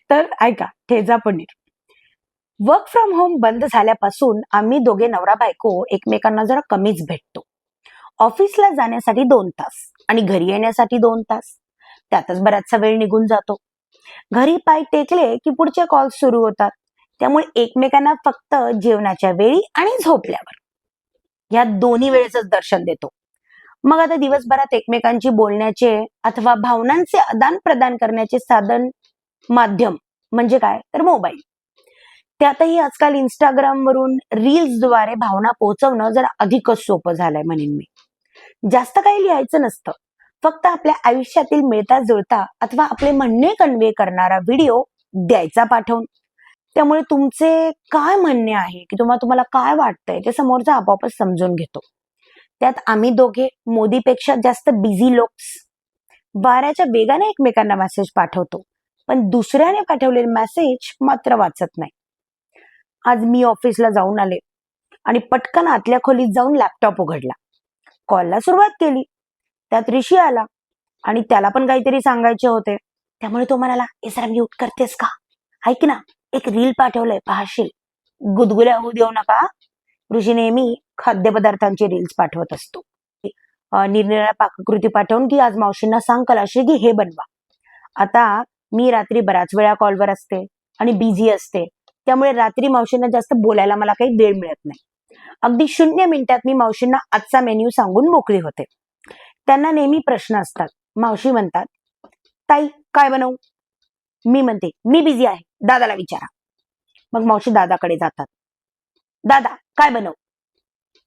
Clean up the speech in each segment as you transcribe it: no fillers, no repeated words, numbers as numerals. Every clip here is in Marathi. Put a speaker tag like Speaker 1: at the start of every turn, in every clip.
Speaker 1: तर ऐका, ठेचा पनीर. वर्क फ्रॉम होम बंद झाल्यापासून आम्ही दोघे नवरा बायको एकमेकांना जरा कमीच भेटतो. ऑफिसला जाण्यासाठी 2 तास आणि घरी येण्यासाठी 2 तास, त्यातच बराचसा वेळ निघून जातो. घरी पाय टेकले की पुढचे कॉल सुरू होतात. त्यामुळे एकमेकांना फक्त जेवणाच्या वेळी आणि झोपल्यावर या दोन्ही वेळेच दर्शन देतो. मग आता दिवसभरात एकमेकांची बोलण्याचे अथवा भावनांचे आदान प्रदान करण्याचे साधन माध्यम म्हणजे काय, तर मोबाईल. त्यातही आजकाल इंस्टाग्राम वरून रील्सद्वारे भावना पोहोचवणं जरा अधिकच सोपं झालंय म्हणेन मी. जास्त काही लिहायचं नसतं, फक्त आपल्या आयुष्यातील मिळता जुळता अथवा आपले म्हणणे कन्वे करणारा व्हिडिओ द्यायचा पाठवून. त्यामुळे तुमचे काय म्हणणे आहे की तुम्हाला काय वाटतंय ते समोरचा आपोआपच समजून घेतो. त्यात आम्ही दोघे मोदीपेक्षा जास्त बिझी लोक्स. वाऱ्याच्या वेगाने एकमेकांना मेसेज पाठवतो, पण दुसऱ्याने पाठवलेले मेसेज मात्र वाचत नाही. आज मी ऑफिसला जाऊन आले आणि पटकन आतल्या खोलीत जाऊन लॅपटॉप उघडला, कॉलला सुरुवात केली. त्यात ऋषी आला आणि त्याला पण काहीतरी सांगायचे होते. त्यामुळे तो म्हणाला, "ए जरा म्यूट करतेस का? ऐक ना, एक रील पाठवलंय, पाहशील. गुदगुल्या होऊ देऊ नका." ऋषी नेहमी खाद्यपदार्थांची रील्स पाठवत असतो. निरनिराळ्या पाककृती पाठवून की आज मावशींना सांग कलाशी की हे बनवा. आता मी रात्री बराच वेळा कॉलवर असते आणि बिझी असते, त्यामुळे रात्री मावशींना जास्त बोलायला मला काही वेळ मिळत नाही. अगदी 0 मिनिटात मी मावशींना आजचा मेन्यू सांगून मोकळी होते. त्यांना नेहमी प्रश्न असतात. मावशी म्हणतात, "ताई काय बनवू?" मी म्हणते, "मी बिझी आहे, दादाला विचारा." मग मावशी दादाकडे जातात. "दादा काय बनवू?"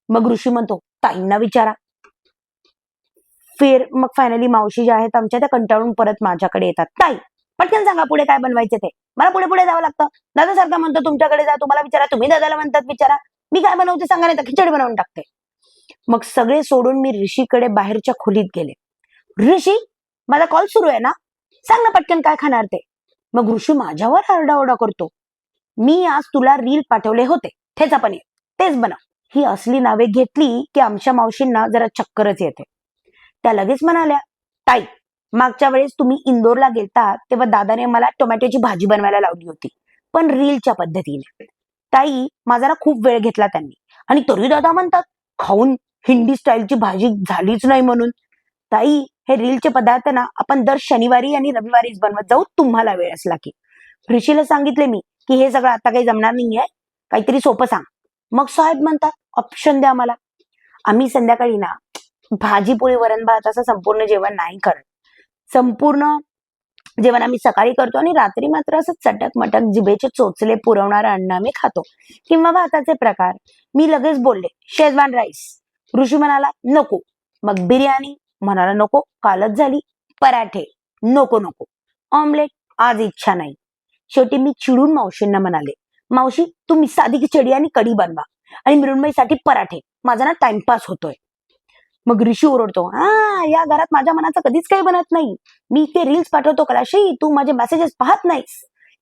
Speaker 1: मग ऋषी म्हणतो, "ताईंना विचारा." मग फायनली मावशी ज्या आहेत आमच्या, त्या कंटाळून परत माझ्याकडे येतात. "ताई पटकन सांगा पुढे काय बनवायचे ते. मला पुढे पुढे जावं लागतं. दादा सारखा म्हणतो तुमच्याकडे जा, तुम्हाला विचारा, तुम्ही दादाला म्हणतात विचारा. मी काय बनवते सांगा, नाही तर खिचडी बनवून टाकते." मग सगळे सोडून मी ऋषीकडे बाहेरच्या खोलीत गेले. "ऋषी, माझा कॉल सुरू आहे ना, सांग ना पटकन काय खाणार ते." मग ऋषी माझ्यावर आरडाओरडा करतो. "मी आज तुला रील पाठवले होते, ठेचा पनीर, तेच बनव." ही असली नावे घेतली की आमच्या मावशींना जरा चक्करच येते. त्या लगेच म्हणाल्या, "ताई, मागच्या वेळेस तुम्ही इंदोरला गेलता तेव्हा दादाने मला टोमॅटोची भाजी बनवायला लावली होती, पण रीलच्या पद्धतीने. ताई, माझा ना खूप वेळ घेतला त्यांनी, आणि तरी दादा म्हणतात खाऊन हिंदी स्टाईलची भाजी झालीच नाही म्हणून. ताई, हे रीलचे पदार्थ ना आपण दर शनिवारी आणि रविवारीच बनवत जाऊ, तुम्हाला वेळ असला की." ऋषीला सांगितले मी की हे सगळं आता काही जमणार नाहीये, काहीतरी सोपं सांग. मग साहेब म्हणतात, ऑप्शन द्या मला. आम्ही संध्याकाळी ना भाजी पोळी वरण भात असं संपूर्ण जेवण नाही करत. संपूर्ण जेवण आम्ही सकाळी करतो आणि रात्री मात्र असं चटक मटक जिभेचे चोचले पुरवणारं अन्न आम्ही खातो, किंवा भाताचे प्रकार. मी लगेच बोलले, शेजवान राईस. ऋषी म्हणाला नको. मग बिर्याणी, म्हणाला नको, कालच झाली. पराठे, नको नको. ऑमलेट, आज इच्छा नाही. शेवटी मी चिडून मावशींना म्हणाले, मावशी तुम्ही साधी खिचडी आणि कढी बनवा आणि मृण्मयीसाठी पराठे, माझा ना टाइमपास होतोय. मग ऋषी ओरडतो, हा, या घरात माझ्या मनाचं कधीच काही बनत नाही. मी ते रील्स पाठवतो कलाशी, तू माझे मेसेजेस पाहत नाहीस.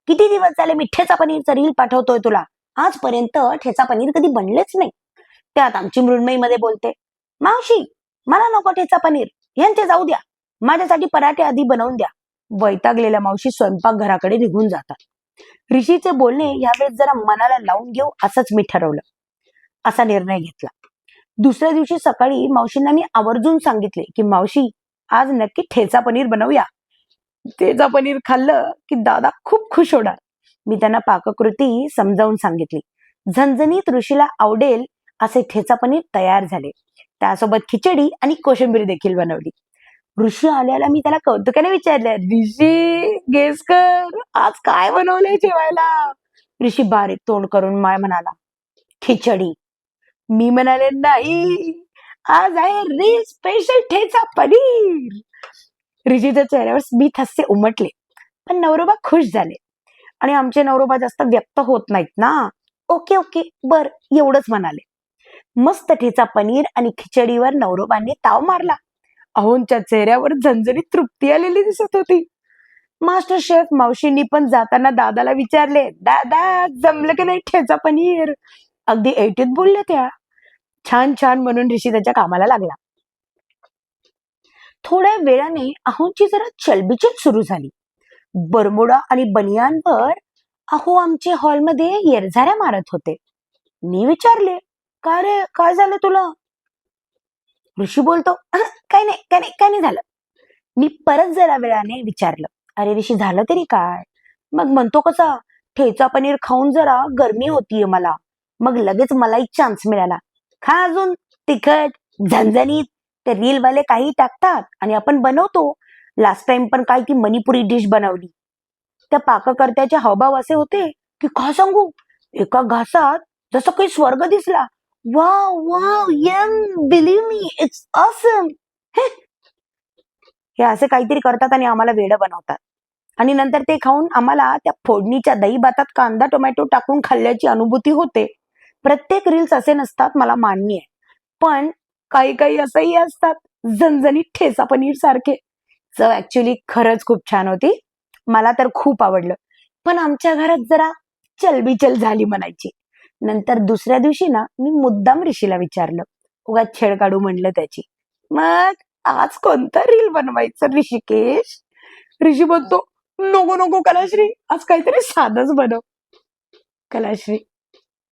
Speaker 1: किती दिवस झाले मी ठेचा पनीरचं रील पाठवतोय तुला, आजपर्यंत ठेचा पनीर कधी बनलेच नाही. त्यात आमची मृण्मयी मध्ये बोलते, मावशी मला नको ठेचा पनीर, यांचे जाऊ द्या, माझ्यासाठी पराठे आधी बनवून द्या. वैतागलेल्या मावशी स्वयंपाकघराकडे निघून जातात. ऋषीचे बोलणे यावेळेस जरा मनाला लावून घेऊ असंच मी ठरवलं. असा निर्णय घेतला. दुसऱ्या दिवशी सकाळी मावशींना मी आवर्जून सांगितले की मावशी, आज नक्की ठेचा पनीर बनवूया. ठेचा पनीर खाल्लं की दादा खूप खुश होणार. मी त्यांना पाककृती समजावून सांगितली. झणझणीत ऋषीला आवडेल असे ठेचा पनीर तयार झाले. त्यासोबत खिचडी आणि कोशिंबीर देखील बनवली. ऋषी आल्याला मी त्याला कौतुकाने विचारले, ऋषी गेस कर आज काय बनवलंय जेवायला. ऋषी बारीक तोंड करून म्हणाला, खिचडी. मी म्हणाले, नाही, आज आहे रील स्पेशल ठेचा पनीर. ऋषीच्या चेहऱ्यावर स्मित हास्य उमटले, पण नवरोबा खुश झाले. आणि आमचे नवरोबा जास्त व्यक्त होत नाहीत ना. ओके ओके बर, एवढंच म्हणाले. मस्त ठेचा पनीर आणि खिचडीवर नवरोबांनी ताव मारला. अहोंच्या चेहऱ्यावर झणझणीत तृप्ती आलेली दिसत होती. मास्टर शेफ मावशींनी पण जाताना दादाला विचारले, दादा जमलं की नाही ठेचा पनीर. अगदी ऐटीत बोलले त्या. छान छान म्हणून ऋषी त्याच्या कामाला लागला. थोड्या वेळाने अहोंची जरा चलबिचल सुरू झाली. बरमुडा आणि बनियानवर अहो आमचे हॉलमध्ये येरझाऱ्या मारत होते. मी विचारले, काय रे, काय झालं तुला? ऋषी बोलतो, काय नाही, काय नाही, काय नाही झालं. मी परत जरा वेळाने विचारलं, अरे ऋषी झालं तरी काय? मग म्हणतो कसा, ठेचा पनीर खाऊन जरा गरमी होतीये मला. मग लगेच मला एक चान्स मिळाला. खा अजून तिखट, झणझणीत. ते रील वाले काही टाकतात आणि आपण बनवतो. लास्ट टाइम पण काय ती मणिपुरी डिश बनवली. त्या पाककर्त्याचे हावभाव असे होते की काय सांगू, एका घासात जसं काही स्वर्ग दिसला. Wow wow yum, believe me, it's awesome. हे असे काहीतरी करतात आणि आम्हाला वेडं बनवतात. आणि नंतर ते खाऊन आम्हाला त्या फोडणीच्या दही भातात कांदा टोमॅटो टाकून खाल्ल्याची अनुभूती होते. प्रत्येक रील्स असे नसतात, मला मान्य आहे. पण काही काही असंही असतात, झणझणीत ठेचा पनीर सारखे. चव ऍक्च्युली खरंच खूप छान होती. मला तर खूप आवडलं. पण आमच्या घरात जरा चलबिचल झाली म्हणायची. नंतर दुसऱ्या दिवशी ना मी मुद्दाम ऋषीला विचारलं, उगाच छेड काढू म्हणलं त्याची, मग आज कोणतं रील बनवायचं ऋषिकेश? ऋषी म्हणतो, नको नको कलाश्री, आज काहीतरी साधंच बनव. कलाश्री,